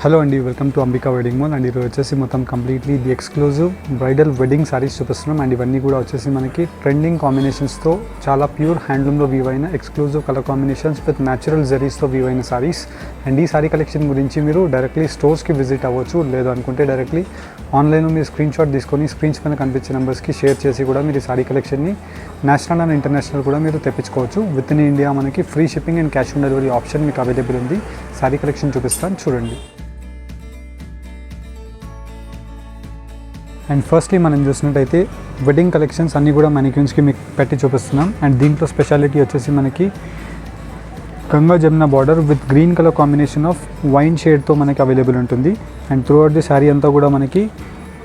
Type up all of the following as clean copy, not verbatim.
Hello అండి, welcome to Ambika wedding mall. And ఈరోజు వచ్చేసి మొత్తం completely the exclusive bridal wedding saris చూపిస్తున్నాం. అండ్ ఇవన్నీ కూడా వచ్చేసి మనకి ట్రెండింగ్ కాంబినేషన్స్తో చాలా ప్యూర్ హ్యాండ్లూమ్లో వీవ్ అయిన exclusive colour combinations with natural జరీస్తో వీవ్ అయిన సారీస్. అండ్ ఈ సారీ కలెక్షన్ గురించి మీరు డైరెక్ట్లీ స్టోర్స్కి విజిట్ అవ్వచ్చు, లేదు అనుకుంటే డైరెక్ట్లీ ఆన్లైన్లో మీరు స్క్రీన్ షాట్ తీసుకొని స్క్రీన్స్ పైన కనిపించే నెంబర్స్కి షేర్ చేసి కూడా మీరు ఈ సారీ కలెక్షన్ని నేషనల్ అండ్ ఇంటర్నేషనల్ కూడా మీరు తెప్పించుకోవచ్చు. విత్ ఇన్ ఇండియా మనకి free shipping and cash on delivery option మీకు అవైలబుల్ ఉంది. సారీ కలెక్షన్ చూపిస్తాను, చూడండి. అండ్ ఫస్ట్లీ మనం చూసినట్టయితే వెడ్డింగ్ కలెక్షన్స్ అన్నీ కూడా మ్యానిక్యూన్స్కి మీకు పెట్టి చూపిస్తున్నాం. అండ్ దీంట్లో స్పెషాలిటీ వచ్చేసి మనకి Ganga Jamuna border with green colour combination of wine షేడ్తో మనకి అవైలబుల్ ఉంటుంది. And throughout the sari అంతా కూడా మనకి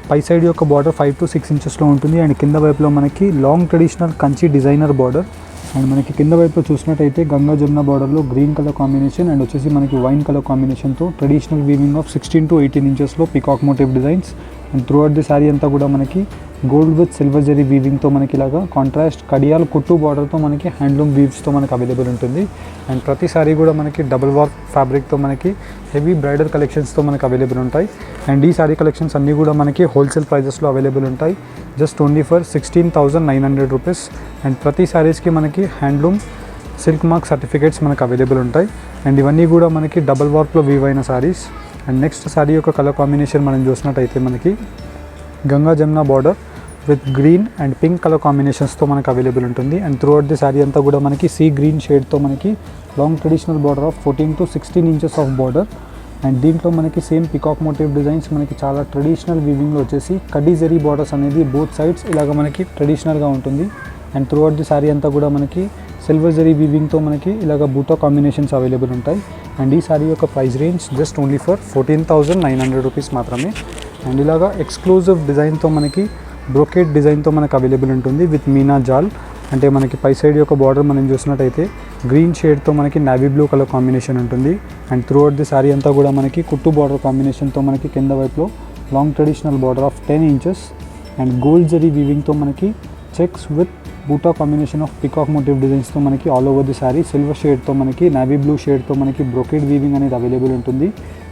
పై సైడ్ యొక్క బార్డర్ 5 to 6 ఇంచెస్లో ఉంటుంది. అండ్ కింద వైపులో మనకి long traditional Kanchi designer border. And మనకి కింద వైపులో చూసినట్టయితే గంగా జమున బార్డర్లో గ్రీన్ కలర్ కాంబినేషన్ అండ్ వచ్చేసి మనకి వైన్ కలర్ కాంబినేషన్తో ట్రెడిషనల్ వీవింగ్ ఆఫ్ 16 to 18 ఇంచెస్లో peacock motif designs. And throughout the sari అంతా కూడా మనకి గోల్డ్ విత్ సిల్వర్ జరీ వీవింగ్తో మనకి ఇలాగా కాంట్రాస్ట్ కడియాల్ కుట్టు బార్డర్తో మనకి హ్యాండ్లూమ్ వీవ్స్తో మనకి అవైలబుల్ ఉంటుంది. అండ్ ప్రతి సారీ కూడా మనకి డబుల్ వార్క్ ఫ్యాబ్రిక్తో మనకి హెవీ బ్రైడల్ కలెక్షన్స్తో మనకి అవైలబుల్ ఉంటాయి. అండ్ ఈ సారీ కలెక్షన్స్ అన్నీ కూడా మనకి హోల్సేల్ ప్రైజెస్లో అవైలబుల్ ఉంటాయి, just only for 16,900 rupees. And ప్రతి సారీస్కి మనకి హ్యాండ్లూమ్ సిల్క్ మార్క్ సర్టిఫికేట్స్ మనకు అవైలబుల్ ఉంటాయి. అండ్ ఇవన్నీ కూడా మనకి డబుల్ వార్క్లో వీవ్ అయిన సారీస్. అండ్ నెక్స్ట్ సారీ యొక్క కలర్ కాంబినేషన్ మనం చూసినట్టయితే మనకి Ganga Jamuna border with green and pink colour కాంబినేషన్స్తో మనకు అవైలబుల్ ఉంటుంది. And throughout the sari అంతా కూడా మనకి సీ గ్రీన్ షేడ్తో మనకి long traditional border of 14 to 16 inches of border. And దీంట్లో మనకి సేమ్ పికాక్ మోటివ్ డిజైన్స్ మనకి చాలా ట్రెడిషనల్ వీవింగ్లో వచ్చేసి కడ్డీ జరీ బార్డర్స్ అనేది బోత్ సైడ్స్ ఇలాగ మనకి ట్రెడిషనల్గా ఉంటుంది. And throughout the sari అంతా కూడా మనకి సిల్వర్ జరీ వీవింగ్తో మనకి ఇలాగ బూటా కాంబినేషన్స్ అవైలబుల్ ఉంటాయి. అండ్ ఈ సారీ యొక్క price range just only for 14,900 rupees మాత్రమే. అండ్ ఇలాగా ఎక్స్క్లూజివ్ డిజైన్తో మనకి బ్రోకేడ్ డిజైన్తో మనకు అవైలబుల్ ఉంటుంది విత్ మీనా జాల్. అంటే మనకి పై సైడ్ యొక్క బార్డర్ మనం చూసినట్టయితే గ్రీన్ షేడ్తో మనకి నావీ బ్లూ కలర్ కాంబినేషన్ ఉంటుంది. And throughout the sari అంతా కూడా మనకి కుట్టు బార్డర్ కాంబినేషన్తో మనకి కింద వైపులో long traditional border of 10 inches and gold zari వీవింగ్తో మనకి checks with buta combination of peacock motif డిజైన్స్తో మనకి all over the sari silver షేడ్తో మనకి నావీ బ్లూ షేడ్తో మనకి బ్రోకేడ్ వీవింగ్ అనేది అవైలబుల్ ఉంటుంది.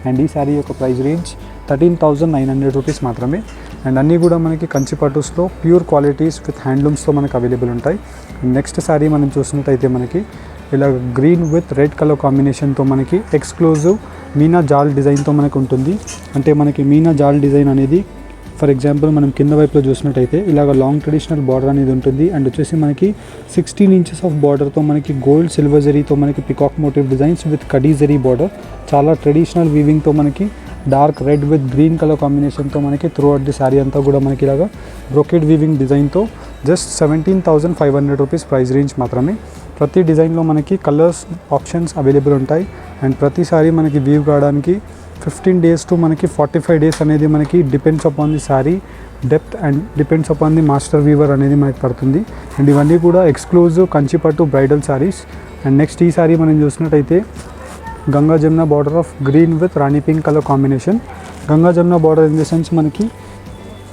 అండ్ ఈ శారీ యొక్క ప్రైస్ రేంజ్ 13,900 రూపీస్ మాత్రమే. అండ్ అన్నీ కూడా మనకి కంచి పట్టుస్లో ప్యూర్ క్వాలిటీస్ విత్ హ్యాండ్లూమ్స్తో మనకు అవైలబుల్ ఉంటాయి. నెక్స్ట్ శారీ మనం చూసినట్టయితే మనకి ఇలా గ్రీన్ విత్ రెడ్ కలర్ కాంబినేషన్తో మనకి ఎక్స్క్లూజివ్ మీనా జాల్ డిజైన్తో మనకు ఉంటుంది. అంటే మనకి మీనా జాల్ డిజైన్ అనేది ఫర్ ఎగ్జాంపుల్ మనం కింద వైపులో చూసినట్టయితే ఇలాగ లాంగ్ ట్రెడిషనల్ బార్డర్ అనేది ఉంటుంది. అండ్ వచ్చేసి మనకి 16 ఇంచెస్ ఆఫ్ బార్డర్తో మనకి గోల్డ్ సిల్వర్ జరీతో మనకి peacock motif designs with khadi zari border చాలా ట్రెడిషనల్ వీవింగ్తో మనకి dark red with green colour కాంబినేషన్తో మనకి త్రూ అవుట్ ది శారీ అంతా కూడా మనకి ఇలాగ బ్రోకెడ్ వీవింగ్ డిజైన్తో జస్ట్ 17,500 రూపీస్ ప్రైస్ రేంజ్ మాత్రమే. ప్రతి డిజైన్లో మనకి కలర్స్ ఆప్షన్స్ అవైలబుల్ ఉంటాయి. అండ్ ప్రతిసారి మనకి వీవ్ కావడానికి 15 days to మనకి 45 days అనేది మనకి depends upon the sari depth and depends upon the master weaver అనేది మనకి పడుతుంది. అండ్ ఇవన్నీ కూడా ఎక్స్క్లూజివ్ కంచిపట్టు బ్రైడల్ శారీస్. అండ్ నెక్స్ట్ ఈ శారీ మనం చూసినట్టయితే Ganga Jamuna border of green with rani pink colour combination. Ganga Jamuna border in the sense మనకి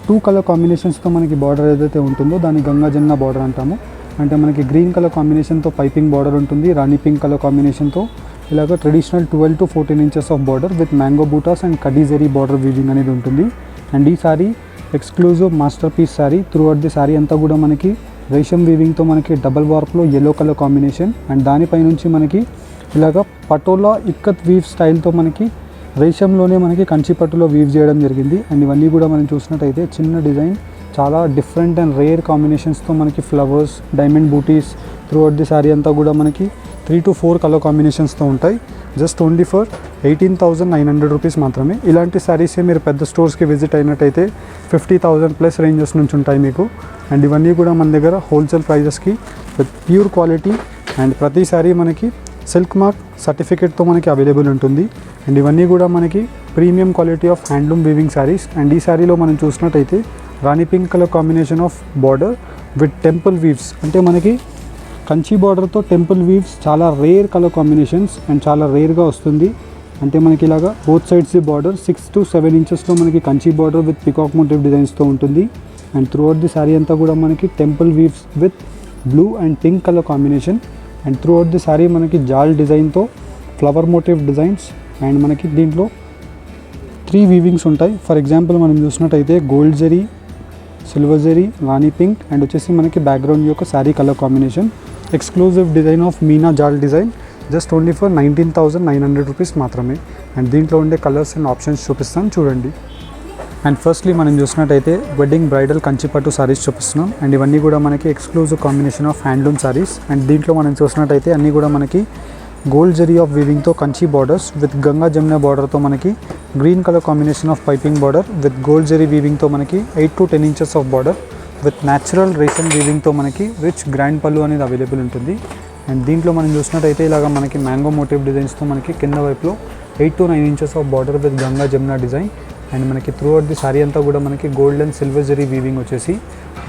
2 కలర్ కాంబినేషన్స్తో మనకి బార్డర్ ఏదైతే ఉంటుందో దాన్ని గంగా జమున బార్డర్ అంటాము. అంటే మనకి గ్రీన్ కలర్ కాంబినేషన్తో పైపింగ్ బార్డర్ ఉంటుంది, రాణి పింక్ కలర్ కాంబినేషన్తో ఇలాగ traditional 12 to 14 inches of border with mango butas and kaddi zari border weaving అనేది ఉంటుంది. అండ్ ఈ sari exclusive masterpiece sari. Throughout the sari అంతా కూడా మనకి రేషం వీవింగ్తో మనకి డబల్ వార్క్లో ఎల్లో కలర్ కాంబినేషన్. అండ్ దానిపై నుంచి మనకి ఇలాగ పటోలా ఇక్కత్ వీవ్ స్టైల్తో మనకి రేషంలోనే మనకి కంచి పట్టులో వీవ్ చేయడం జరిగింది. అండ్ ఇవన్నీ కూడా మనం చూసినట్టయితే చిన్న డిజైన్ చాలా డిఫరెంట్ అండ్ రేర్ కాంబినేషన్స్తో మనకి flowers diamond buttis throughout the sari అంతా కూడా మనకి 3 to 4 కలర్ కాంబినేషన్స్తో ఉంటాయి. జస్ట్ ఓన్లీ ఫర్ 18,900 రూపీస్ మాత్రమే. ఇలాంటి శారీసే మీరు పెద్ద స్టోర్స్కి విజిట్ అయినట్టయితే 50,000 ప్లస్ రేంజెస్ నుంచి ఉంటాయి మీకు. అండ్ ఇవన్నీ కూడా మన దగ్గర హోల్సేల్ ప్రైజెస్కి విత్ ప్యూర్ క్వాలిటీ అండ్ ప్రతి శారీ మనకి సిల్క్ మార్క్ సర్టిఫికేట్తో మనకి అవైలబుల్ ఉంటుంది. అండ్ ఇవన్నీ కూడా మనకి premium quality of handloom weaving saris. And ఈ శారీలో మనం చూసినట్టయితే rani pink colour combination of border with temple weaves. అంటే మనకి కంచి బార్డర్తో టెంపుల్ వీవ్స్ చాలా రేర్ కలర్ కాంబినేషన్స్ అండ్ చాలా రేర్గా వస్తుంది. అంటే మనకి ఇలాగా both sides the border 6 to 7 ఇంచెస్లో మనకి Kanchi border with peacock motif డిజైన్స్తో ఉంటుంది. And throughout the sari అంతా కూడా మనకి temple weaves with blue and pink colour combination. And throughout the sari మనకి జాల్ డిజైన్తో ఫ్లవర్ మోటివ్ డిజైన్స్ అండ్ మనకి దీంట్లో 3 వీవింగ్స్ ఉంటాయి. ఫర్ ఎగ్జాంపుల్ మనం చూసినట్టయితే gold zari, silver zari, rani pink and వచ్చేసి మనకి బ్యాక్గ్రౌండ్ యొక్క sari colour combination. Exclusive design of meena jaal design, just only for 19,900 rupees మాత్రమే. అండ్ దీంట్లో ఉండే కలర్స్ అండ్ ఆప్షన్స్ చూపిస్తాను చూడండి. అండ్ ఫస్ట్లీ మనం చూసినట్టయితే వెడ్డింగ్ బ్రైడల్ కంచిపట్టు సారీస్ చూపిస్తున్నాం. అండ్ ఇవన్నీ కూడా మనకి exclusive combination of handloom saris. And దీంట్లో మనం చూసినట్టయితే అన్నీ కూడా మనకి గోల్డ్ జరీ ఆఫ్ వీవింగ్తో కంచి బార్డర్స్ విత్ గంగా జమున బార్డర్తో మనకి green colour combination of piping border with gold zari వీవింగ్తో మనకి 8 to 10 inches of border with natural resham వీవింగ్తో మనకి రిచ్ గ్రాండ్ పళ్ళు అనేది అవైలబుల్ ఉంటుంది. అండ్ దీంట్లో మనం చూసినట్టయితే ఇలాగ మనకి మ్యాంగో మోటివ్ డిజైన్స్తో మనకి కింద వైపులో 8 to 9 inches of border with Ganga Jamuna design. And మనకి త్రూ అవుట్ ది సారీ అంతా కూడా మనకి gold and silver zari weaving వచ్చేసి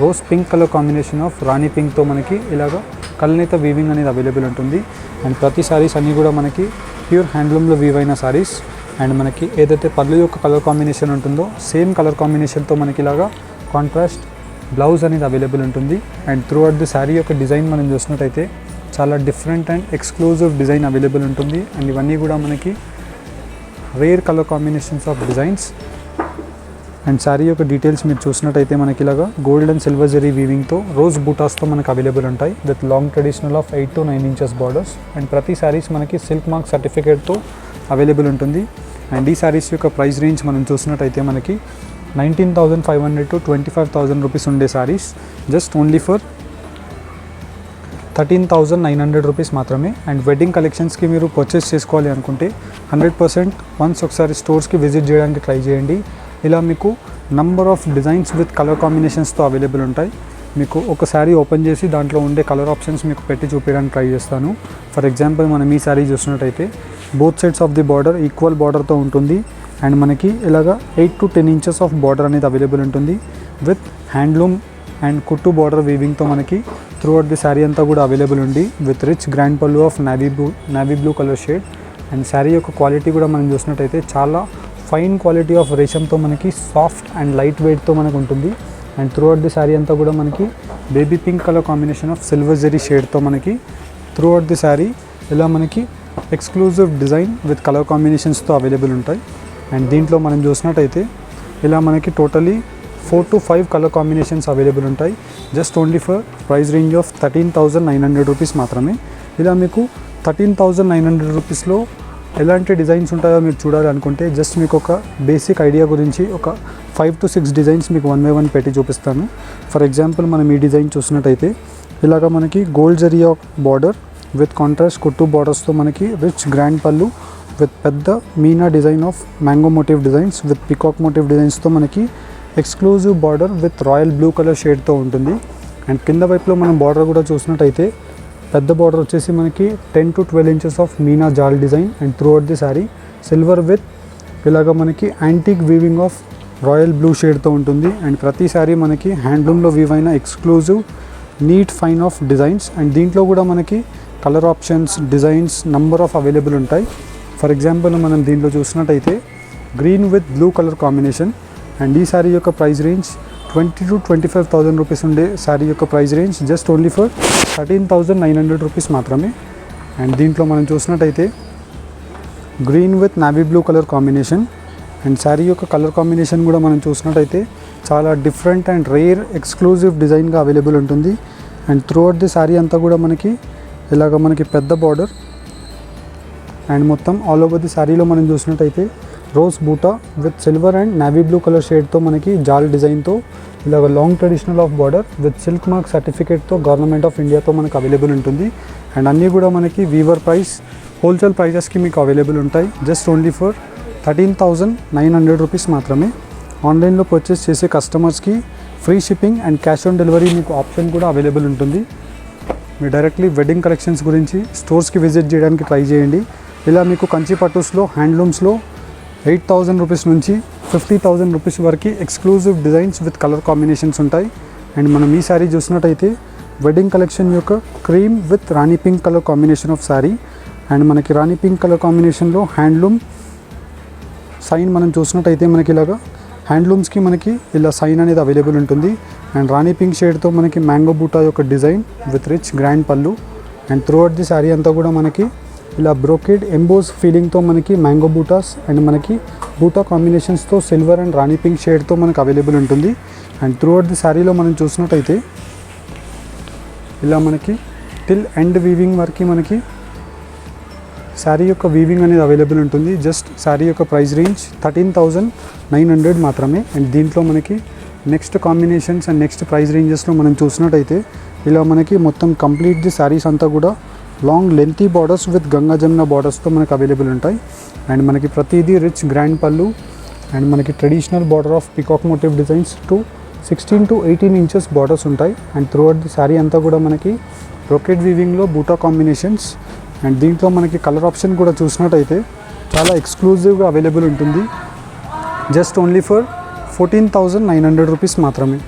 rose pink colour combination of rani పింక్తో మనకి ఇలాగ కల్నేత వీవింగ్ అనేది అవైలబుల్ ఉంటుంది. అండ్ ప్రతి సారీస్ అన్నీ కూడా మనకి ప్యూర్ హ్యాండ్లూమ్లో వీవ్ అయిన సారీస్. అండ్ మనకి ఏదైతే పళ్ళు యొక్క కలర్ కాంబినేషన్ ఉంటుందో సేమ్ కలర్ కాంబినేషన్తో మనకి ఇలాగా కాంట్రాస్ట్ బ్లౌజ్ అనేది అవైలబుల్ ఉంటుంది. And throughout the sari యొక్క డిజైన్ మనం చూసినట్టయితే చాలా different and exclusive design available ఉంటుంది. అండ్ ఇవన్నీ కూడా మనకి rare colour combinations of designs. And sari యొక్క డీటెయిల్స్ మీరు చూసినట్టయితే మనకి ఇలాగా గోల్డ్ అండ్ సిల్వర్ జరీ వీవింగ్తో రోజ్ బూటాస్తో మనకు అవైలబుల్ ఉంటాయి with long traditional of 8 to 9 inches borders. And ప్రతి శారీస్ మనకి సిల్క్ మార్క్ సర్టిఫికేట్తో అవైలబుల్ ఉంటుంది. అండ్ ఈ శారీస్ యొక్క ప్రైస్ రేంజ్ మనం చూసినట్టయితే మనకి 19,500 to 25,000 రూపీస్ ఉండే saris just only for 13,900 rupees మాత్రమే. అండ్ వెడ్డింగ్ కలెక్షన్స్కి మీరు పర్చేస్ చేసుకోవాలి అనుకుంటే 100% వన్స్ ఒకసారి స్టోర్స్కి విజిట్ చేయడానికి ట్రై చేయండి. ఇలా మీకు number of designs with colour కాంబినేషన్స్తో అవైలబుల్ ఉంటాయి. మీకు ఒక శారీ ఓపెన్ చేసి దాంట్లో ఉండే కలర్ ఆప్షన్స్ మీకు పెట్టి చూపించడానికి ట్రై చేస్తాను. ఫర్ ఎగ్జాంపుల్ మనం ఈ శారీ చూసినట్టయితే both sides of the border equal బార్డర్తో ఉంటుంది. అండ్ మనకి ఇలాగా 8 to 10 ఇంచెస్ ఆఫ్ బార్డర్ అనేది అవైలబుల్ ఉంటుంది విత్ హ్యాండ్లూమ్ అండ్ కుట్టు బార్డర్ వీవింగ్తో మనకి త్రూ అవుట్ ది శారీ అంతా కూడా అవైలబుల్ ఉంది with rich grand pallu of navy blue colour shade. And sari యొక్క క్వాలిటీ కూడా మనం చూసినట్టయితే చాలా ఫైన్ క్వాలిటీ ఆఫ్ రేషంతో మనకి సాఫ్ట్ అండ్ లైట్ వెయిట్తో మనకు ఉంటుంది. And throughout the sari అంతా కూడా మనకి baby pink colour combination of silver zari షేడ్తో మనకి త్రూ అవుట్ ది శారీ ఇలా మనకి ఎక్స్క్లూజివ్ డిజైన్ విత్ కలర్ కాంబినేషన్స్తో అవైలబుల్ ఉంటాయి. అండ్ దీంట్లో మనం చూసినట్టయితే ఇలా మనకి totally 4 to 5 colour combinations available ఉంటాయి just only for price range of 13,900 rupees మాత్రమే. ఇలా మీకు 13,900 రూపీస్లో ఎలాంటి డిజైన్స్ ఉంటాయో మీరు చూడాలి అనుకుంటే జస్ట్ మీకు ఒక బేసిక్ ఐడియా గురించి ఒక 5 to 6 డిజైన్స్ మీకు 1 by 1 పెట్టి చూపిస్తాను. ఫర్ ఎగ్జాంపుల్ మనం ఈ డిజైన్ చూసినట్టయితే ఇలాగ మనకి gold zari of border with contrast కుట్టు బార్డర్స్తో మనకి రిచ్ గ్రాండ్ పళ్ళు విత్ పెద్ద meena design of mango motif designs with peacock motif డిజైన్స్తో మనకి exclusive border with royal blue colour షేడ్తో ఉంటుంది. అండ్ కింద వైపులో మనం బార్డర్ కూడా చూసినట్టయితే పెద్ద బార్డర్ వచ్చేసి మనకి 10 to 12 inches of meena jaal design. And throughout the sari silver with ఇలాగ మనకి antique weaving of royal blue షేడ్తో ఉంటుంది. అండ్ ప్రతి శారీ మనకి హ్యాండ్లూమ్లో వీవ్ అయిన exclusive neat fine of designs. And దీంట్లో కూడా మనకి colour options designs number of available ఉంటాయి. ఫర్ ఎగ్జాంపుల్ మనం దీంట్లో చూసినట్టయితే green with blue colour combination. And ఈ శారీ యొక్క ప్రైస్ రేంజ్ 20 to 25,000 రూపీస్ ఉండే శారీ యొక్క price range just only for 13,900 rupees మాత్రమే. అండ్ దీంట్లో మనం చూసినట్టయితే green with navy blue colour combination. And sari యొక్క కలర్ కాంబినేషన్ కూడా మనం చూసినట్టయితే చాలా డిఫరెంట్ అండ్ రేర్ ఎక్స్క్లూజివ్ డిజైన్గా అవైలబుల్ ఉంటుంది. And throughout the sari అంతా కూడా మనకి ఇలాగ మనకి పెద్ద బార్డర్. అండ్ మొత్తం ఆల్ ఓవర్ ది శారీలో మనం చూసినట్టయితే rose buta with silver and navy blue colour షేడ్తో మనకి జాల్ డిజైన్తో ఇలాగ long traditional of border with silk mark సర్టిఫికేట్తో గవర్నమెంట్ ఆఫ్ ఇండియాతో మనకు అవైలబుల్ ఉంటుంది. అండ్ అన్నీ కూడా మనకి వీవర్ ప్రైస్ హోల్సేల్ ప్రైజెస్కి మీకు అవైలబుల్ ఉంటాయి జస్ట్ ఓన్లీ ఫర్ 13,900 రూపీస్ మాత్రమే. ఆన్లైన్లో పర్చేస్ చేసే కస్టమర్స్కి free shipping and cash on delivery మీకు ఆప్షన్ కూడా అవైలబుల్ ఉంటుంది. మీరు డైరెక్ట్లీ వెడ్డింగ్ కలెక్షన్స్ గురించి స్టోర్స్కి విజిట్ చేయడానికి ట్రై చేయండి. ఇలా మీకు కంచి పట్టుస్లో హ్యాండ్లూమ్స్లో 8,000 రూపీస్ నుంచి 50,000 రూపీస్ వరకు exclusive designs with colour combinations ఉంటాయి. అండ్ మనం ఈ శారీ చూసినట్టయితే వెడ్డింగ్ కలెక్షన్ యొక్క cream with rani pink colour combination of sari. And మనకి రాణి పింక్ కలర్ కాంబినేషన్లో హ్యాండ్లూమ్ సైన్ మనం చూసినట్టయితే మనకి ఇలాగా హ్యాండ్లూమ్స్కి మనకి ఇలా సైన్ అనేది అవైలబుల్ ఉంటుంది. అండ్ రాణి పింక్ షేడ్తో మనకి మ్యాంగో బూటా యొక్క డిజైన్ విత్ రిచ్ గ్రాండ్ పళ్ళు. And throughout the sari అంతా కూడా మనకి ఇలా బ్రోకెడ్ ఎంబోస్ ఫీలింగ్తో మనకి మ్యాంగో బూటాస్ అండ్ మనకి బూటా కాంబినేషన్స్తో సిల్వర్ అండ్ రాణి పింక్ షేడ్తో మనకు అవైలబుల్ ఉంటుంది. అండ్ త్రూ అవుట్ ది శారీలో మనం చూసినట్టయితే ఇలా మనకి టిల్ ఎండ్ వీవింగ్ వరకు మనకి శారీ యొక్క వీవింగ్ అనేది అవైలబుల్ ఉంటుంది. జస్ట్ శారీ యొక్క ప్రైస్ రేంజ్ 13,900 మాత్రమే. అండ్ దీంట్లో మనకి next combinations and next price రేంజెస్లో మనం చూసినట్టయితే ఇలా మనకి మొత్తం కంప్లీట్ ది శారీస్ అంతా కూడా long lengthy borders with Ganga Jamuna బార్డర్స్తో మనకు అవైలబుల్ ఉంటాయి. అండ్ మనకి ప్రతిదీ రిచ్ గ్రాండ్ పళ్ళు అండ్ మనకి traditional border of peacock motif designs 16 to 18 inches borders ఉంటాయి. And throughout the sari అంతా కూడా మనకి బ్రోకెడ్ వీవింగ్లో బూటా కాంబినేషన్స్. అండ్ దీంట్లో మనకి కలర్ ఆప్షన్ కూడా చూసినట్టయితే చాలా ఎక్స్క్లూజివ్గా అవైలబుల్ ఉంటుంది. జస్ట్ ఓన్లీ ఫర్ 14,900 రూపీస్ మాత్రమే.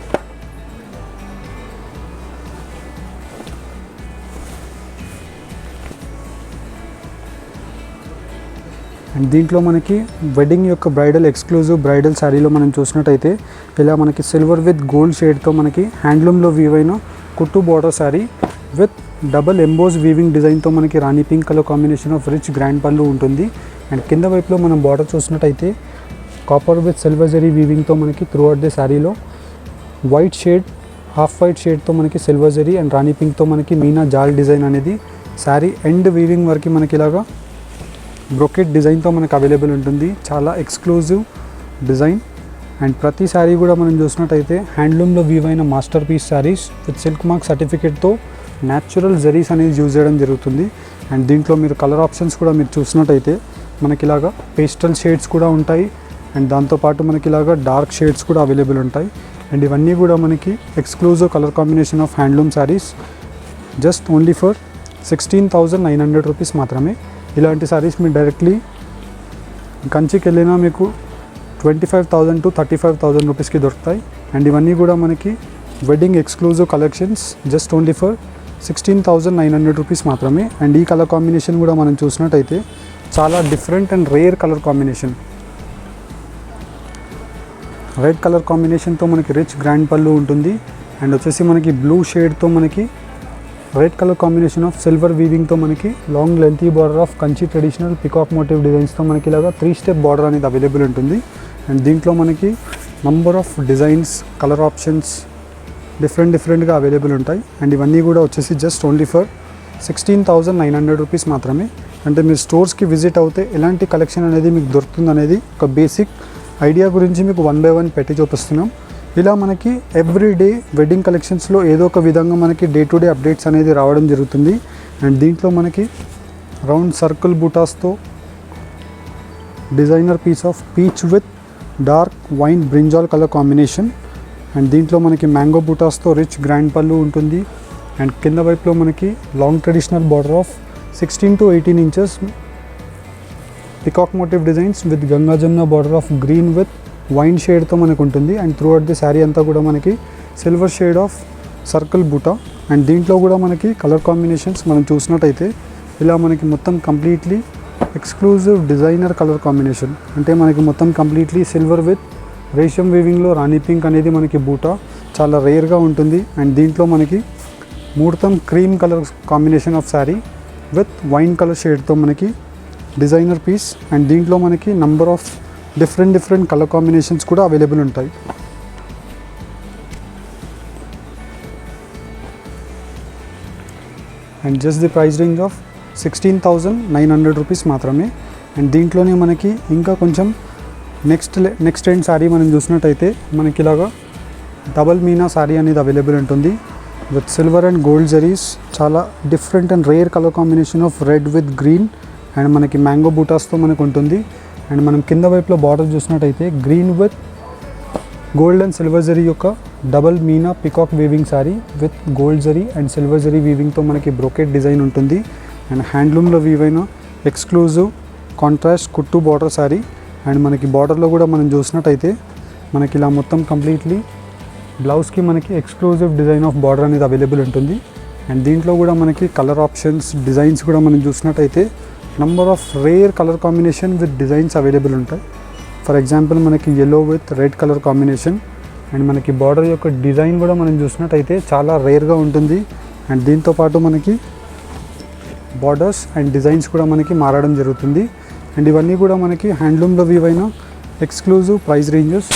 అండ్ దీంట్లో మనకి వెడ్డింగ్ యొక్క బ్రైడల్ ఎక్స్క్లూజివ్ బ్రైడల్ శారీలో మనం చూసినట్టయితే ఇలా మనకి సిల్వర్ విత్ గోల్డ్ షేడ్తో మనకి హ్యాండ్లూమ్లో వీవ్ అయిన కుట్టు border sari with double emboss weaving డిజైన్తో మనకి rani pink colour combination of rich grand pallu ఉంటుంది. అండ్ కింద వైపులో మనం బార్డర్ చూసినట్టయితే కాపర్ విత్ సిల్వర్ జరీ వీవింగ్తో మనకి త్రూ అవుట్ ది శారీలో వైట్ షేడ్ హాఫ్ వైట్ షేడ్తో మనకి సిల్వర్ జరీ అండ్ రాణి పింక్తో మనకి మీనా జాల్ డిజైన్ అనేది శారీ ఎండ్ వీవింగ్ వరకు మనకి ఇలాగా బ్రోకెట్ డిజైన్తో మనకు అవైలబుల్ ఉంటుంది. చాలా ఎక్స్క్లూజివ్ డిజైన్. అండ్ ప్రతి శారీ కూడా మనం చూసినట్టయితే హ్యాండ్లూమ్లో వీవ్ అయిన masterpiece saris with silk mark సర్టిఫికేట్తో న్యాచురల్ జరీస్ అనేది యూజ్ చేయడం జరుగుతుంది. అండ్ దీంట్లో మీరు కలర్ ఆప్షన్స్ కూడా మీరు చూసినట్టయితే మనకి ఇలాగా పేస్టల్ షేడ్స్ కూడా ఉంటాయి. అండ్ దాంతోపాటు మనకి ఇలాగా డార్క్ షేడ్స్ కూడా అవైలబుల్ ఉంటాయి. అండ్ ఇవన్నీ కూడా మనకి exclusive colour combination of handloom saris just only for 16,900 rupees మాత్రమే. ఇలాంటి శారీస్ మీరు డైరెక్ట్లీ కంచికి వెళ్ళినా మీకు 25,000 to 35,000 రూపీస్కి దొరుకుతాయి. అండ్ ఇవన్నీ కూడా మనకి wedding exclusive collections just only for 16,900 rupees మాత్రమే. అండ్ ఈ కలర్ కాంబినేషన్ కూడా మనం చూసినట్టయితే చాలా different and rare colour combination. Red colour కాంబినేషన్తో మనకి రిచ్ గ్రాండ్ పళ్ళు ఉంటుంది. అండ్ వచ్చేసి మనకి బ్లూ షేడ్తో మనకి red colour combination of silver వీవింగ్తో మనకి long lengthy border of Kanchi traditional peacock motif డిజైన్స్తో మనకి ఇలాగా 3 స్టెప్ బార్డర్ అనేది అవైలబుల్ ఉంటుంది. అండ్ దీంట్లో మనకి number of designs colour options డిఫరెంట్గా అవైలబుల్ ఉంటాయి. అండ్ ఇవన్నీ కూడా వచ్చేసి జస్ట్ ఓన్లీ ఫర్ 16,900 రూపీస్ మాత్రమే. అంటే మీరు స్టోర్స్కి విజిట్ అవుతే ఎలాంటి కలెక్షన్ అనేది మీకు దొరుకుతుంది అనేది ఒక బేసిక్ ఐడియా గురించి మీకు 1 by 1 పెట్టి చూపిస్తున్నాం. ఇలా మనకి ఎవ్రీ డే వెడ్డింగ్ కలెక్షన్స్లో ఏదో ఒక విధంగా మనకి డే టు డే అప్డేట్స్ అనేది రావడం జరుగుతుంది. అండ్ దీంట్లో మనకి రౌండ్ సర్కిల్ బూటాస్తో designer piece of peach with dark wine brinjal colour combination. And దీంట్లో మనకి మ్యాంగో బూటాస్తో రిచ్ గ్రాండ్ పళ్ళు ఉంటుంది. అండ్ కింద వైపులో మనకి long traditional border of 16 to 18 inches peacock motif designs with Ganga Jamuna border of green with wine షేడ్తో మనకు ఉంటుంది. And throughout the sari అంతా కూడా మనకి silver shade of circle buta. And దీంట్లో కూడా మనకి కలర్ కాంబినేషన్స్ మనం చూసినట్టయితే ఇలా మనకి మొత్తం completely exclusive designer colour combination. అంటే మనకి మొత్తం కంప్లీట్లీ సిల్వర్ విత్ రేషం వీవింగ్లో రాణి పింక్ అనేది మనకి బూటా చాలా రేర్గా ఉంటుంది. అండ్ దీంట్లో మనకి muhurtham cream colour combination of sari with wine colour షేడ్తో మనకి డిజైనర్ పీస్. అండ్ దీంట్లో మనకి number of different colour combinations కూడా అవైలబుల్ ఉంటాయి. And just the price range of 16,900 rupees మాత్రమే. అండ్ దీంట్లోనే మనకి ఇంకా కొంచెం నెక్స్ట్ ఎండ్ శారీ మనం చూసినట్టయితే మనకి ఇలాగా డబల్ మీనా శారీ అనేది అవైలబుల్ ఉంటుంది with silver and gold zaris. చాలా different and rare colour combination of red with green and మనకి మ్యాంగో బూటాస్తో మనకు ఉంటుంది. అండ్ మనం కింద వైపులో బార్డర్ చూసినట్టయితే green with gold and silver zari యొక్క double meena peacock weaving sari with gold zari and silver zari వీవింగ్తో మనకి బ్రోకెట్ డిజైన్ ఉంటుంది. అండ్ హ్యాండ్లూమ్లో వీవ్ అయిన ఎక్స్క్లూజివ్ కాంట్రాస్ట్ కుట్టు బార్డర్ శారీ. అండ్ మనకి బార్డర్లో కూడా మనం చూసినట్టయితే మనకి ఇలా మొత్తం కంప్లీట్లీ బ్లౌజ్కి మనకి ఎక్స్క్లూజివ్ డిజైన్ ఆఫ్ బార్డర్ అనేది అవైలబుల్ ఉంటుంది. అండ్ దీంట్లో కూడా మనకి కలర్ ఆప్షన్స్ డిజైన్స్ కూడా మనం చూసినట్టయితే number of rare colour combination with designs available ఉంటాయి. ఫర్ ఎగ్జాంపుల్ మనకి yellow with red colour combination. And మనకి బార్డర్ యొక్క డిజైన్ కూడా మనం చూసినట్టయితే చాలా రేర్గా ఉంటుంది. అండ్ దీంతోపాటు మనకి బార్డర్స్ అండ్ డిజైన్స్ కూడా మనకి మారడం జరుగుతుంది. అండ్ ఇవన్నీ కూడా మనకి హ్యాండ్లూమ్లో వీవ్ అయిన exclusive price ranges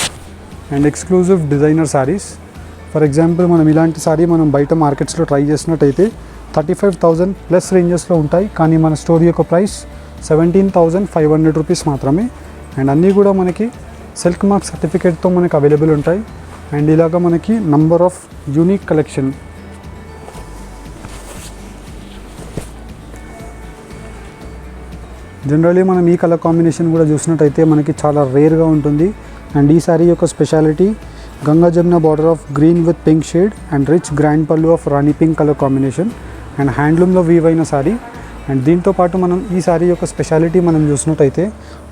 and exclusive designer saris. For example మనం ఇలాంటి శారీ మనం బయట మార్కెట్స్లో ట్రై చేసినట్టయితే 35,000 ప్లస్ రేంజెస్లో ఉంటాయి, కానీ మన స్టోర్ యొక్క ప్రైస్ 17,500 రూపీస్ మాత్రమే. అండ్ అన్నీ కూడా మనకి సిల్క్ మార్క్ సర్టిఫికేట్తో మనకి అవైలబుల్ ఉంటాయి. అండ్ ఇలాగ మనకి number of unique collection. Generally మనం ఈ కలర్ కాంబినేషన్ కూడా చూసినట్టయితే మనకి చాలా రేర్గా ఉంటుంది. అండ్ ఈ శారీ యొక్క speciality Ganga Jamuna border of green with pink shade and rich grand pallu of rani pink colour combination and హ్యాండ్లూమ్లో వీవ్ అయిన శారీ. అండ్ దీంతో పాటు మనం ఈ శారీ యొక్క స్పెషాలిటీ మనం చూసినట్టయితే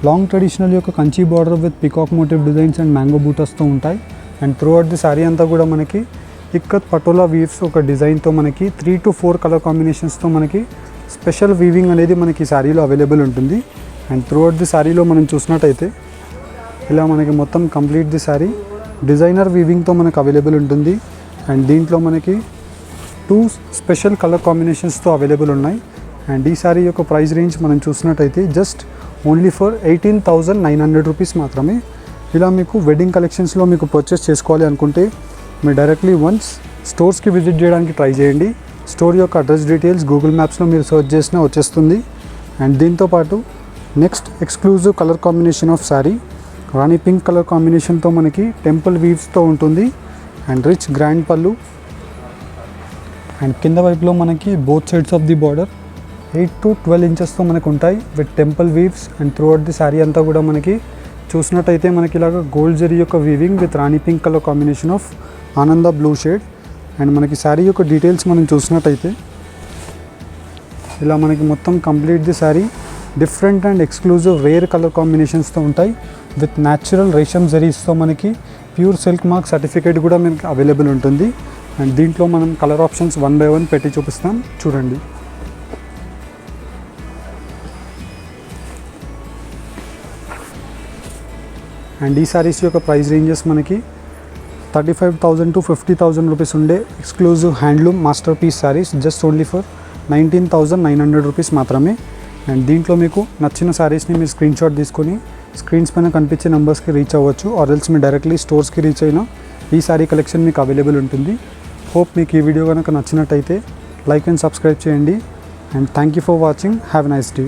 లాంగ్ ట్రెడిషనల్ యొక్క Kanchi border with peacock motif designs and mango బూటర్స్తో ఉంటాయి. And throughout the sari అంతా కూడా మనకి ఇక్కత్ పటోలా వీవ్స్ ఒక డిజైన్తో మనకి 3 to 4 కలర్ కాంబినేషన్స్తో మనకి స్పెషల్ వీవింగ్ అనేది మనకి ఈ శారీలో అవైలబుల్ ఉంటుంది. అండ్ త్రూ అవుట్ ది శారీలో మనం చూసినట్టయితే ఇలా మనకి మొత్తం కంప్లీట్ ది శారీ డిజైనర్ వీవింగ్తో మనకు అవైలబుల్ ఉంటుంది. అండ్ దీంట్లో మనకి 2 స్పెషల్ కలర్ కాంబినేషన్స్తో అవైలబుల్ ఉన్నాయి. అండ్ ఈ శారీ యొక్క ప్రైస్ రేంజ్ మనం చూసినట్టయితే జస్ట్ ఓన్లీ ఫర్ 18,900 రూపీస్ మాత్రమే. ఇలా మీకు వెడ్డింగ్ కలెక్షన్స్లో మీకు పర్చేస్ చేసుకోవాలి అనుకుంటే మీరు డైరెక్ట్లీ వన్స్ స్టోర్స్కి విజిట్ చేయడానికి ట్రై చేయండి. స్టోర్ యొక్క అడ్రస్ డీటెయిల్స్ గూగుల్ మ్యాప్స్లో మీరు సెర్చ్ చేసినా వచ్చేస్తుంది. అండ్ దీంతోపాటు next exclusive colour combination of sari rani pink colour కాంబినేషన్తో మనకి టెంపుల్ వీవ్స్తో ఉంటుంది. అండ్ రిచ్ గ్రాండ్ పళ్ళు అండ్ కింద వైపులో మనకి both sides of the border 8 to 12 ఇంచెస్తో మనకు ఉంటాయి with temple weaves. And throughout the sari అంతా కూడా మనకి చూసినట్టయితే మనకి ఇలాగ గోల్డ్ జరీ యొక్క weaving with rani pink colour combination of ఆనంద బ్లూ షేడ్. అండ్ మనకి శారీ యొక్క డీటెయిల్స్ మనం చూసినట్టయితే ఇలా మనకి మొత్తం complete the sari different and exclusive rare colour కాంబినేషన్స్తో ఉంటాయి విత్ న్యాచురల్ రేషమ్ జరీస్తో మనకి ప్యూర్ సిల్క్ మార్క్ సర్టిఫికేట్ కూడా మనకి అవైలబుల్ ఉంటుంది. అండ్ దీంట్లో మనం కలర్ ఆప్షన్స్ 1 by 1 పెట్టి చూపిస్తాం, చూడండి. అండ్ ఈ శారీస్ యొక్క ప్రైస్ రేంజెస్ మనకి 35,000 to 50,000 రూపీస్ ఉండే exclusive handloom masterpiece saris just only for 19,900 rupees మాత్రమే. అండ్ దీంట్లో మీకు నచ్చిన శారీస్ని మీరు స్క్రీన్ షాట్ తీసుకొని స్క్రీన్స్ పైన కనిపించే నెంబర్స్కి రీచ్ అవ్వచ్చు. ఆర్ ఎల్స్ మీరు డైరెక్ట్లీ స్టోర్స్కి రీచ్ అయినా ఈ శారీ కలెక్షన్ మీకు అవైలబుల్ ఉంటుంది. హోప్ మీకు ఈ వీడియో కనుక నచ్చినట్టయితే లైక్ అండ్ సబ్స్క్రైబ్ చేయండి. And thank you for watching. Have a nice day.